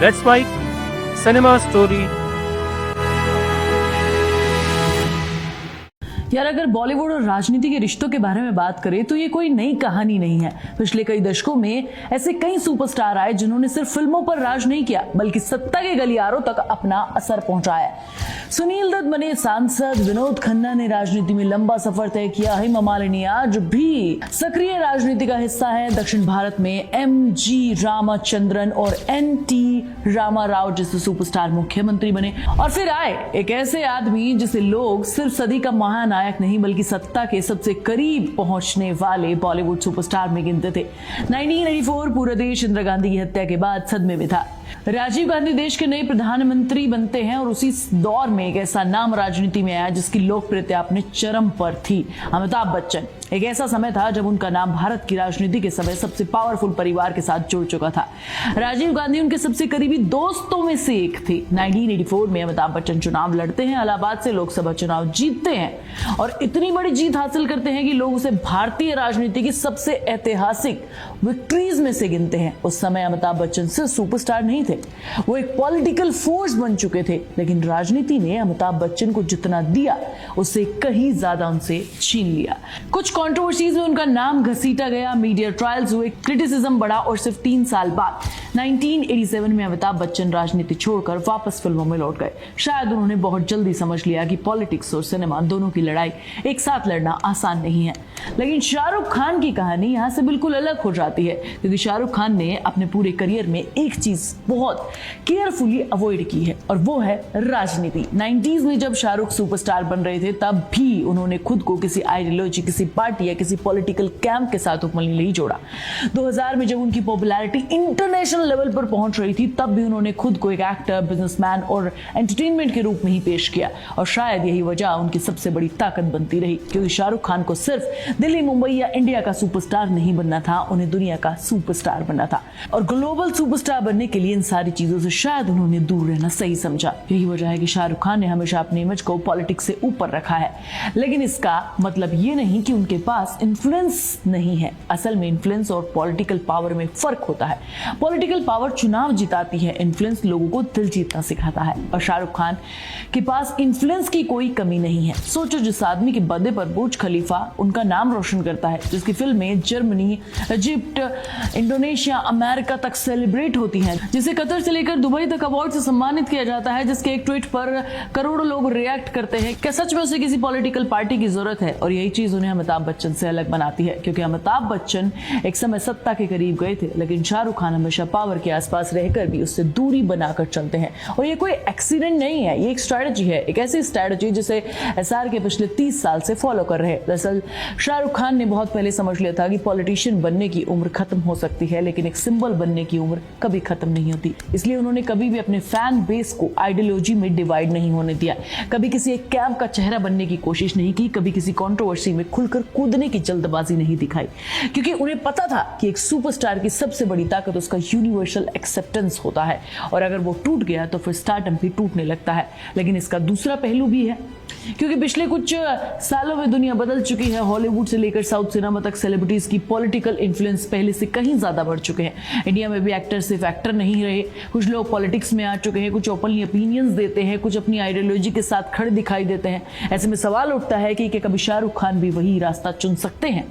Let's write cinema story. यार अगर बॉलीवुड और राजनीति के रिश्तों के बारे में बात करें तो ये कोई नई कहानी नहीं है। पिछले कई दशकों में ऐसे कई सुपरस्टार आए जिन्होंने सिर्फ फिल्मों पर राज नहीं किया बल्कि सत्ता के गलियारों तक अपना असर पहुंचाया। सुनील दत्त बने सांसद, विनोद खन्ना ने राजनीति में लंबा सफर तय किया, हेमा मालिनी आज भी सक्रिय राजनीति का हिस्सा है। दक्षिण भारत में MG रामचंद्रन और NT रामा राव जैसे सुपरस्टार मुख्यमंत्री बने। और फिर आए एक ऐसे आदमी जिसे लोग सिर्फ सदी का महानायक नहीं बल्कि सत्ता के सबसे करीब पहुंचने वाले बॉलीवुड सुपरस्टार में गिनते थे। 1984 पूरा देश इंदिरा गांधी की हत्या के बाद सदमे में था। राजीव गांधी देश के नए प्रधानमंत्री बनते हैं और उसी दौर में एक ऐसा नाम राजनीति में आया जिसकी लोकप्रियता अपने चरम पर थी, अमिताभ बच्चन। एक ऐसा समय था जब उनका नाम भारत की राजनीति के समय सबसे पावरफुल परिवार के साथ जुड़ चुका था। राजीव गांधी उनके सबसे करीबी दोस्तों में से एक थे। 1984 में अमिताभ बच्चन चुनाव लड़ते हैं, इलाहाबाद से लोकसभा चुनाव जीतते हैं और इतनी बड़ी जीत हासिल करते हैं कि लोग उसे भारतीय राजनीति की सबसे ऐतिहासिक विक्ट्रीज में से गिनते हैं। उस समय अमिताभ बच्चन सिर्फ सुपरस्टार नहीं थे, वो एक पॉलिटिकल फोर्स बन चुके थे। लेकिन राजनीति ने अमिताभ बच्चन को जितना दिया उससे कहीं ज्यादा उनसे छीन लिया। कुछ कंट्रोवर्सीज में उनका नाम घसीटा गया, मीडिया ट्रायल्स हुए, क्रिटिसिज्म बढ़ा और सिर्फ 3 साल बाद 1987 में अमिताभ बच्चन राजनीति छोड़कर वापस फिल्मों में लौट गए। शायद उन्होंने बहुत जल्दी समझ लिया कि पॉलिटिक्स और सिनेमा दोनों की लड़ाई एक साथ लड़ना आसान नहीं है। लेकिन शाहरुख खान की कहानी यहाँ से बिल्कुल अलग हो जाती है, क्योंकि शाहरुख खान ने अपने पूरे करियर में एक चीज बहुत केयरफुली अवॉइड की है और वो है राजनीति। 90s में जब शाहरुख सुपरस्टार बन रहे थे तब भी उन्होंने खुद को किसी आइडियोलॉजी, किसी पार्टी या किसी पॉलिटिकल कैंप के साथ उपमन्यु नहीं जोड़ा। 2000 में जब उनकी पॉपुलैरिटी इंटरनेशनल लेवल पर पहुंच रही थी तब भी उन्होंने खुद को एक एक्टर, बिजनेसमैन और एंटरटेनमेंट के रूप में ही पेश किया और शायद यही वजह उनकी सबसे बड़ी ताकत बनती रही, क्योंकि शाहरुख खान को सिर्फ दिल्ली, मुंबई या इंडिया का सुपरस्टार नहीं बनना था, उन्हें दुनिया का सुपरस्टार बनना था। और ग्लोबल सुपरस्टार बनने के लिए इन सारी चीजों से शायद उन्होंने दूर रहना सही समझा। यही वजह है कि शाहरुख खान ने हमेशा अपनी इमेज को पॉलिटिक्स से ऊपर रखा है। लेकिन इसका मतलब ये नहीं कि उनके पास इन्फ्लुएंस नहीं है। असल में इन्फ्लुएंस और पॉलिटिकल पावर में फर्क होता है। पॉलिटिकल पावर चुनाव जिताती है, इन्फ्लुएंस लोगों को दिल जीतना सिखाता है। और शाहरुख खान के पास इन्फ्लुएंस की कोई कमी नहीं है। सोचो, जिस आदमी के बर्थडे पर बुर्ज खलीफा उनका नाम रोशन करता है, जिसकी फिल्में जर्मनी, इजिप्ट, इंडोनेशिया, अमेरिका तक सेलिब्रेट होती हैं, जिसे कतर से लेकर दुबई तक अवार्ड से सम्मानित किया जाता है, जिसके एक ट्वीट पर करोड़ों लोग रिएक्ट करते हैं, क्या सच में उसे किसी पॉलिटिकल पार्टी की जरूरत है? और यही चीज उन्हें अमिताभ बच्चन से अलग बनाती है, क्योंकि अमिताभ बच्चन एक समय सत्ता के करीब गए थे, लेकिन शाहरुख खान हमेशा पावर के आसपास रहकर भी उससे दूरी बनाकर चलते हैं। और ये कोई एक्सीडेंट नहीं है, ये एक स्ट्रैटेजी है, एक ऐसी स्ट्रैटेजी जिसे SR के पिछले 30 साल से फॉलो कर रहे हैं। दरअसल शाहरुख खान ने बहुत पहले समझ लिया था कि पॉलिटिशियन बनने की उम्र खत्म हो सकती है, लेकिन एक सिंबल बनने की उम्र कभी खत्म नहीं होती। इसलिए उन्होंने कभी भी अपने फैन बेस को आइडियोलॉजी में डिवाइड नहीं होने दिया, कभी किसी एक कैंप का चेहरा बनने की कोशिश नहीं की, कभी किसी कंट्रोवर्सी में खुलकर कूदने की जल्दबाजी नहीं दिखाई, क्योंकि उन्हें पता था कि एक सुपरस्टार की सबसे बड़ी ताकत उसका यूनिवर्सल एक्सेप्टेंस होता है और अगर वो टूट गया तो फिर स्टारडम भी टूटने लगता है। लेकिन इसका दूसरा पहलू भी है, क्योंकि पिछले कुछ सालों में दुनिया बदल चुकी है। हॉलीवुड से लेकर साउथ सिनेमा तक सेलिब्रिटीज की पॉलिटिकल इन्फ्लुएंस पहले से कहीं ज्यादा बढ़ चुके हैं। इंडिया में भी एक्टर सिर्फ एक्टर नहीं रहे, कुछ लोग पॉलिटिक्स में आ चुके हैं, कुछ ओपनली ओपिनियंस देते हैं, कुछ अपनी आइडियोलॉजी के साथ खड़े दिखाई देते हैं। ऐसे में सवाल उठता है कि कभी शाहरुख खान भी वही रास्ता चुन सकते हैं?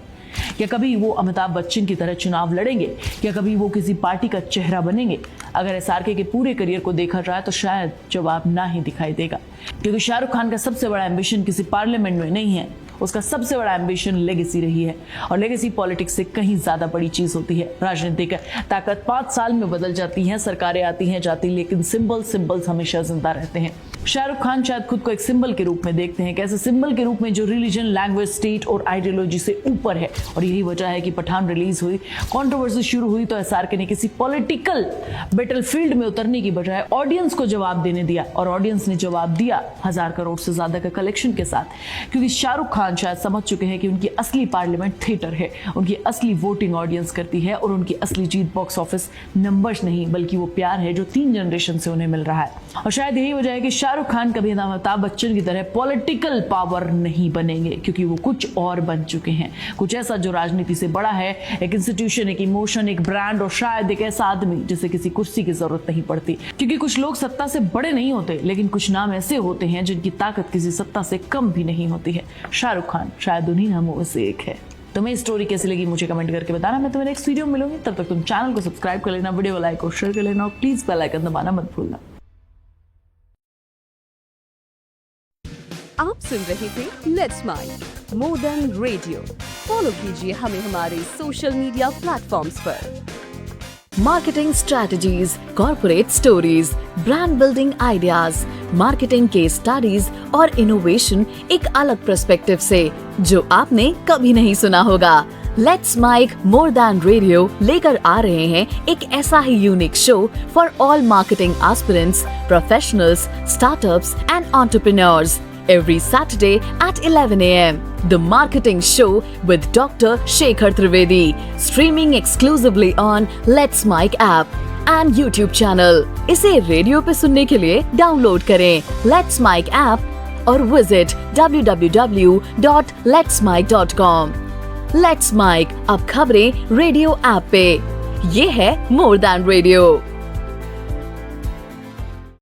क्या कभी वो अमिताभ बच्चन की तरह चुनाव लड़ेंगे? क्या कभी वो किसी पार्टी का चेहरा बनेंगे? अगर SRK के पूरे करियर को देखा जाए तो शायद जवाब ना ही दिखाई देगा, क्योंकि शाहरुख खान का सबसे बड़ा एम्बिशन किसी पार्लियामेंट में नहीं है, उसका सबसे बड़ा एम्बिशन लेगेसी रही है और लेगेसी पॉलिटिक्स से कहीं ज्यादा बड़ी चीज होती है। राजनीतिक ताकत 5 साल में बदल जाती है, सरकारें आती हैं जाती, लेकिन सिंबल्स हमेशा जिंदा रहते हैं। शाहरुख खान शायद खुद को एक सिंबल के रूप में देखते हैं, कैसे सिंबल के रूप में जो रिलीजन, लैंग्वेज, स्टेट और आइडियोलॉजी से ऊपर है। और यही वजह है कि पठान रिलीज हुई, कंट्रोवर्सी शुरू हुई तो SRK ने किसी पॉलिटिकल बैटलफील्ड में उतरने की बजाय ऑडियंस को जवाब देने दिया और ऑडियंस ने जवाब दिया 1000 करोड़ से ज्यादा का कलेक्शन के साथ, क्योंकि शाहरुख खान शायद समझ चुके हैं कि उनकी असली पार्लियामेंट थिएटर है, उनकी असली वोटिंग ऑडियंस करती है और उनकी असली जीत बॉक्स ऑफिस नंबर्स नहीं बल्कि वो प्यार है जो 3 जनरेशन से उन्हें मिल रहा है। और शायद यही वजह है कि शाहरुख खान कभी अमिताभ बच्चन की तरह पॉलिटिकल पावर नहीं बनेंगे, क्योंकि वो कुछ और बन चुके हैं, कुछ ऐसा जो राजनीति से बड़ा है, एक इंस्टीट्यूशन, एक इमोशन, एक ब्रांड, और शायद एक ऐसा आदमी जिसे किसी कुर्सी की जरूरत नहीं पड़ती। क्योंकि कुछ लोग सत्ता से बड़े नहीं होते, लेकिन कुछ नाम ऐसे होते हैं जिनकी ताकत किसी सत्ता से कम भी नहीं होती है। शाहरुख खान शायद उन्हीं नामों में से एक है। तुम्हें स्टोरी कैसी लगी मुझे कमेंट करके बताना। मैं तुम्हें नेक्स्ट वीडियो में मिलूंगी, तब तक तुम चैनल को सब्सक्राइब कर लेना, वीडियो को लाइक और शेयर कर लेना, और प्लीज बेल आइकन दबाना मत भूलना। आप सुन रहे थे let's mic more than radio. Follow कीजिए हमें हमारे सोशल मीडिया प्लेटफॉर्म्स पर। Marketing strategies, corporate stories, brand building ideas, marketing case studies और इनोवेशन एक अलग पर्सपेक्टिव से, जो आपने कभी नहीं सुना होगा। Let's mic more than radio लेकर आ रहे हैं एक ऐसा ही unique show for all marketing aspirants, professionals, startups and entrepreneurs every Saturday at 11 a.m. The Marketing Show with Dr. Shekhar Trivedi, streaming exclusively on Let's Mic app and YouTube channel. इसे radio पे सुनने के लिए download करें Let's Mic app और visit www.letsmic.com। Let's Mic अब खबरें radio app पे। ये है मोर देन रेडियो।